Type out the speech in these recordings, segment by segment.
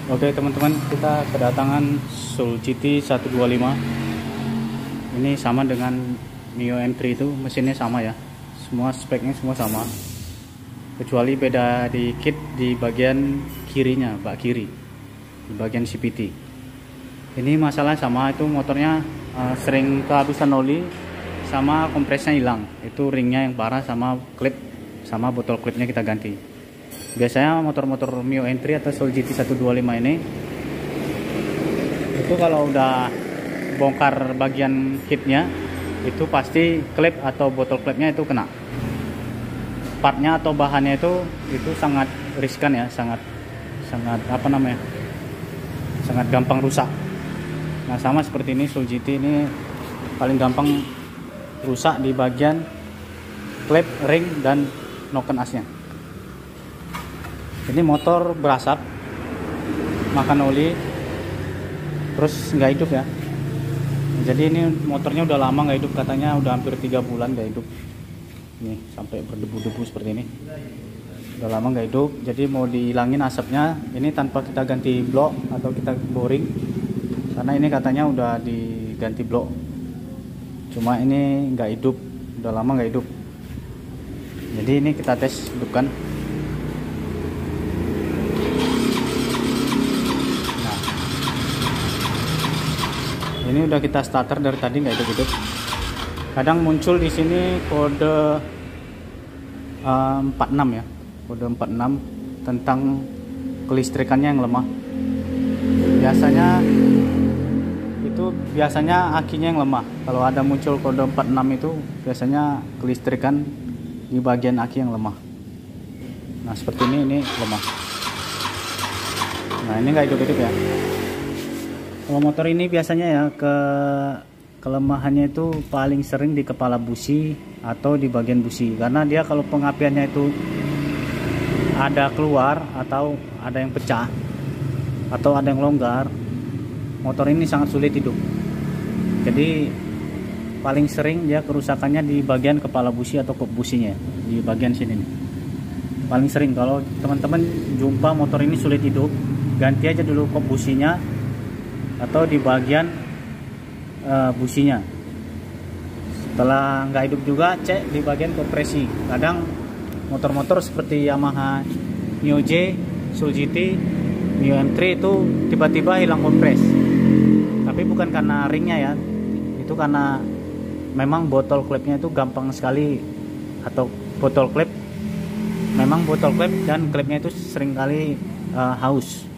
Oke teman-teman, kita kedatangan Soul GT 125. Ini sama dengan Mio M3 itu, mesinnya sama ya. Semua speknya semua sama. Kecuali beda dikit di bagian kirinya, bak kiri. Di bagian CVT. Ini masalah sama, itu motornya sering kehabisan oli sama kompresnya hilang. Itu ringnya yang parah sama klip, sama botol klipnya kita ganti. Biasanya motor-motor Mio M3 atau Soul GT 125 ini itu kalau udah bongkar bagian kitnya itu pasti klip atau botol klipnya itu kena. Partnya atau bahannya itu sangat riskan ya, sangat apa namanya, sangat gampang rusak. Nah sama seperti ini, Soul GT ini paling gampang rusak di bagian klip, ring, dan noken asnya. Ini motor berasap, makan oli, terus nggak hidup ya. Jadi ini motornya udah lama nggak hidup, katanya udah hampir 3 bulan nggak hidup. Nih sampai berdebu-debu seperti ini. Udah lama nggak hidup, jadi mau dihilangin asapnya. Ini tanpa kita ganti blok atau kita boring, karena ini katanya udah diganti blok. Cuma ini nggak hidup, udah lama nggak hidup. Jadi ini kita tes hidupkan. Ini udah kita starter dari tadi nggak hidup-hidup. Kadang muncul di sini kode 46 ya, kode 46 tentang kelistrikannya yang lemah. Biasanya akinya yang lemah. Kalau ada muncul kode 46 itu biasanya kelistrikan di bagian aki yang lemah. Nah seperti ini lemah. Nah ini nggak hidup-hidup ya. Kalau motor ini biasanya ya kelemahannya itu paling sering di kepala busi atau di bagian busi, karena dia kalau pengapiannya itu ada keluar atau ada yang pecah atau ada yang longgar, motor ini sangat sulit hidup. Jadi paling sering dia kerusakannya di bagian kepala busi atau kop businya, di bagian sini nih. Paling sering kalau teman-teman jumpa motor ini sulit hidup, ganti aja dulu kop businya atau di bagian businya. Setelah nggak hidup juga, cek di bagian kompresi. Kadang motor-motor seperti Yamaha Mio J, Soul GT, Mio M3 itu tiba-tiba hilang kompres. Tapi bukan karena ringnya ya, itu karena memang botol klipnya itu gampang sekali, atau botol klip, memang botol klip dan klipnya itu seringkali haus.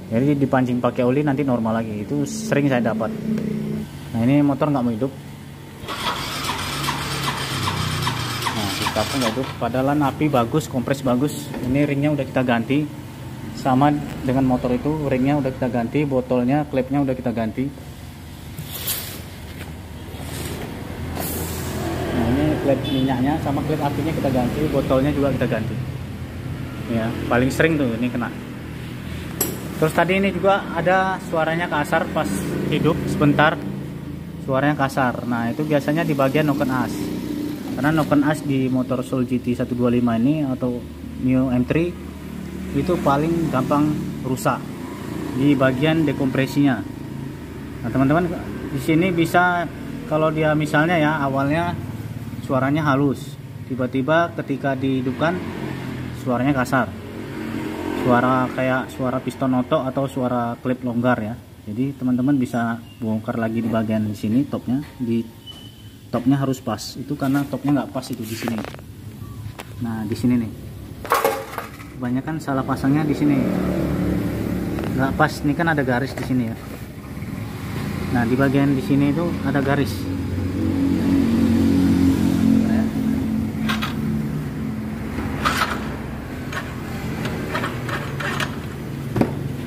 Jadi dipancing pakai oli nanti normal lagi. Itu sering saya dapat. Nah ini motor nggak mau hidup. Nah kita pun nggak hidup. Padahal api bagus, kompres bagus. Ini ringnya udah kita ganti. Sama dengan motor itu, ringnya udah kita ganti, botolnya, klipnya udah kita ganti. Nah ini klip minyaknya sama klip apinya kita ganti, botolnya juga kita ganti. Ya paling sering tuh ini kena. Terus tadi ini juga ada suaranya kasar pas hidup sebentar, suaranya kasar. Nah itu biasanya di bagian noken as, karena noken as di motor Soul GT 125 ini atau Mio M3 itu paling gampang rusak di bagian dekompresinya. Nah teman-teman di sini bisa, kalau dia misalnya ya awalnya suaranya halus, tiba-tiba ketika dihidupkan suaranya kasar. Suara kayak suara piston oto atau suara klip longgar ya. Jadi teman-teman bisa bongkar lagi di bagian sini topnya, di topnya harus pas. Itu karena topnya nggak pas itu di sini. Nah di sini nih, kebanyakan salah pasangnya di sini. Nggak pas, ini kan ada garis di sini ya. Nah di bagian di sini itu ada garis.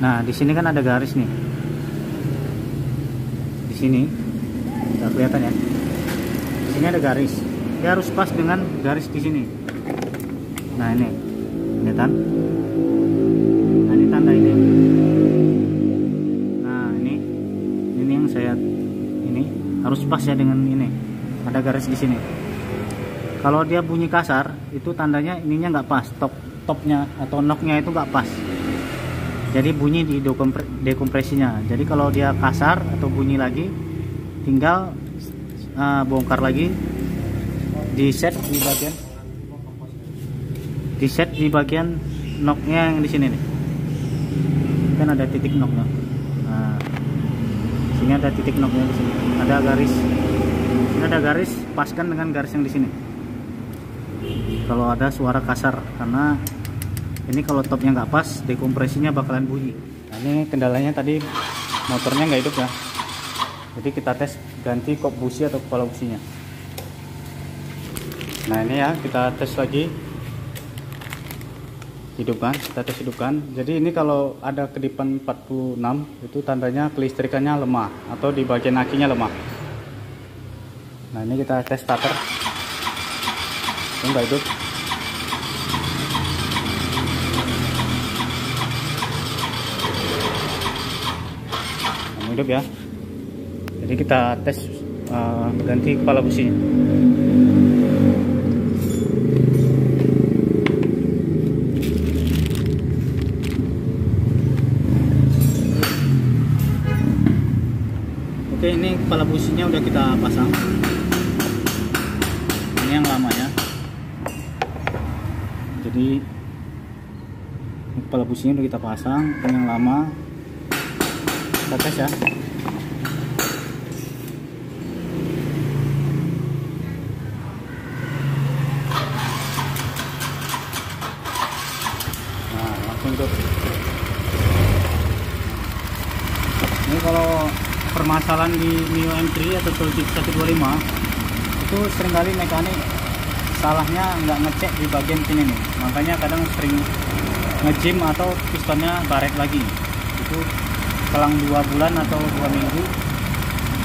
Nah, di sini kan ada garis nih. Di sini, nggak kelihatan ya. Di sini ada garis. Dia harus pas dengan garis di sini. Nah ini, kelihatan? Nah ini tanda ini. Nah ini yang saya ini harus pas ya dengan ini. Ada garis di sini. Kalau dia bunyi kasar, itu tandanya ininya nggak pas, topnya atau knocknya itu nggak pas. jadi bunyi di dekompresinya. Jadi kalau dia kasar atau bunyi lagi, tinggal bongkar lagi, di set di bagian knocknya yang di sini nih, kan ada titik knocknya. Nah, sini ada titik knocknya di sini, ada garis. Ini ada garis, paskan dengan garis yang di sini. Kalau ada suara kasar, karena ini kalau topnya nggak pas, dekompresinya bakalan bunyi. Nah, ini kendalanya tadi motornya nggak hidup ya. Jadi kita tes ganti kop busi atau kepala businya. Nah ini ya, kita tes lagi. Hidupkan, kita tes hidupkan. Jadi ini kalau ada kedipan 46 itu tandanya kelistrikannya lemah atau di bagian akinya lemah. Nah ini kita tes starter. Ini nggak hidup. Nah, hidup ya. Jadi kita tes ganti kepala businya. Oke, ini kepala businya udah kita pasang. Ini yang lama ya. Jadi ini kepala businya udah kita pasang. Ini yang lama. Kita tes ya. Nah, langsung tuh. Ini kalau permasalahan di Mio M3 atau Solstice 125 itu seringkali mekanik salahnya nggak ngecek di bagian sini nih, makanya kadang sering ngejim atau pistonnya baret lagi. Itu selang 2 bulan atau 2 minggu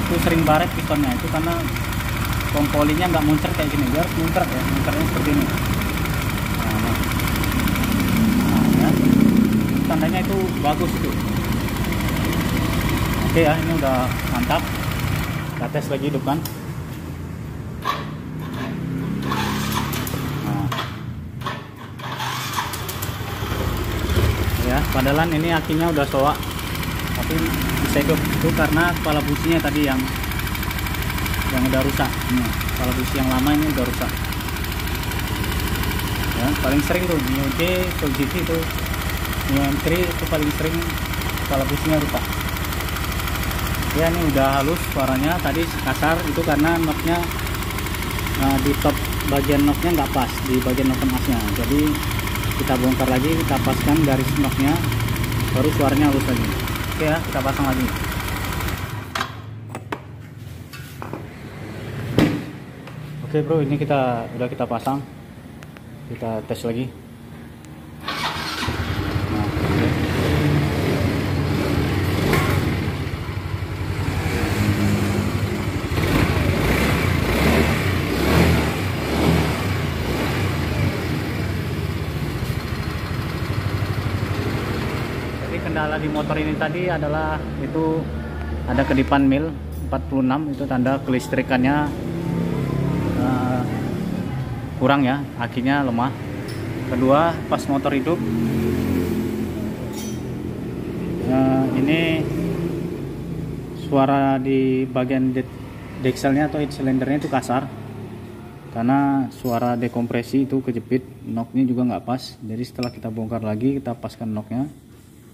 itu sering baret pistonnya, itu karena kompolinya nggak muncrat kayak gini. Biar muncrat ya, muncratnya seperti ini. Nah ya, tandanya itu bagus itu. Oke ya, ini udah mantap. Kita tes lagi hidupkan. Nah. Ya, padahal ini akinya udah soak, tapi bisa hidup. Itu karena kepala businya tadi yang udah rusak. Ini kepala busi yang lama ini udah rusak. Ya, paling sering tuh Mio J, Soul GT itu, Mio M3 itu paling sering kepala businya rusak. Ya ini udah halus suaranya, tadi kasar itu karena knocknya di top bagian knocknya nggak pas di bagian knock emasnya. Jadi kita bongkar lagi, kita paskan garis knocknya, baru suaranya halus lagi. Oke ya, kita pasang lagi. Oke bro, ini udah kita pasang, kita tes lagi. Nah, okay. Kendala di motor ini tadi adalah itu ada kedipan mil 46, itu tanda kelistrikannya kurang ya, akinya lemah. Kedua, pas motor hidup ini suara di bagian dekselnya atau head cylindernya itu kasar karena suara dekompresi itu kejepit, knocknya juga nggak pas. Jadi setelah kita bongkar lagi, kita paskan knocknya,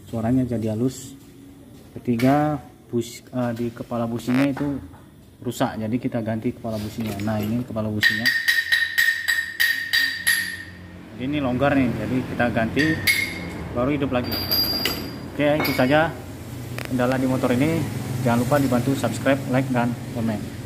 suaranya jadi halus. Ketiga, di kepala businya itu rusak, jadi kita ganti kepala businya. Nah ini kepala businya, jadi ini longgar nih, jadi kita ganti baru hidup lagi. Oke, itu saja kendala di motor ini. Jangan lupa dibantu subscribe, like, dan komen.